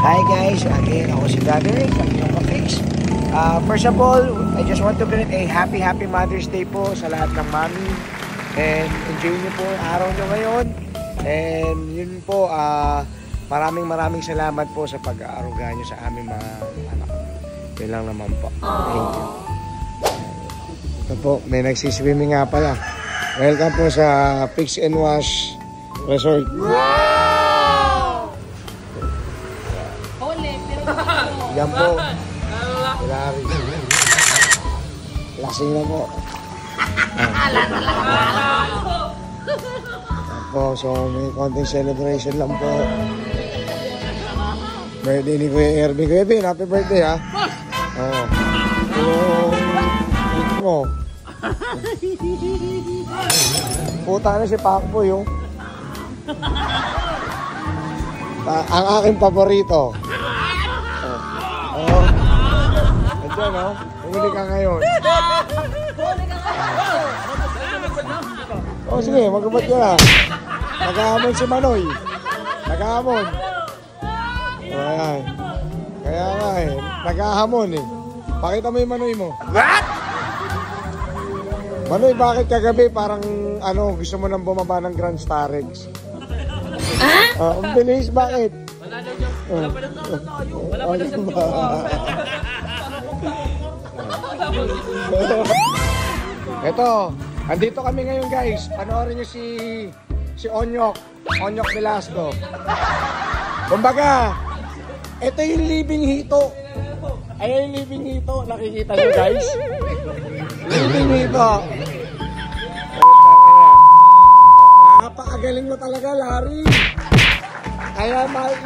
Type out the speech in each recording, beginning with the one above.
Hi guys, again ako si Brother sa inyong ka-fix. First of all, I just want to greet a happy Mother's Day po sa lahat ng mami. And enjoy niyo po ang araw nyo ngayon. And yun po, maraming salamat po sa pag-aaruga nyo sa aming mga anak. Yun lang naman po. Thank you. Ito po, may nagsiswimming nga pala. Welcome po sa Fix and Wash Resort. Wow! Yan po. Hilari. Lasing na po. Po, so may konting celebration lang po. Birthday ni Kuya Ervin. Kuya Ervin, happy birthday ha. Oo. Yung mo. Puta na si Pakbo yung ang aking paborito. Oo. Andiyan o. Umuli ka ngayon. O sige, magubad ka na. Naghahamon si Manoy. Naghahamon. Ayan. Kaya nga eh. Naghahamon eh. Pakita mo yung Manoy mo. What? Manoy, bakit kagabi parang ano, gusto mo nang bumaba ng Grand Starrex? Ang bilis, bakit? Wala na dyan. Wala pa lang tayo. Wala pa lang Ito, andito kami ngayon guys. Panoorin nyo si Onyok Velasco. Kumbaga, ito yung living hito. Ayan yung living hito. Nakikita nyo guys? Living hito. Napakagaling mo talaga, Larry. Kaya love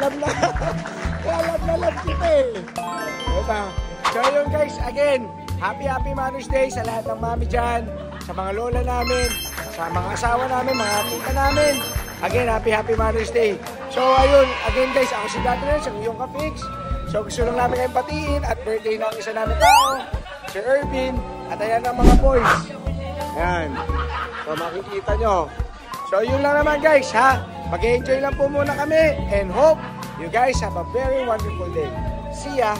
kita eh. Ito. So yun guys, again, happy Mother's Day sa lahat ng mami dyan, sa mga lola namin, sa mga asawa namin, mga tita namin. Again, happy Mother's Day. So ayun, again guys, ako si Dr. sa iyong ka-fix. So gusto lang namin kayong patiin at birthday ng isa namin tao, si Ervin, at ayan ang mga boys. Ayan. So makikita nyo. So yun lang naman guys ha. Mag-enjoy lang po muna kami and hope you guys have a very wonderful day. See ya!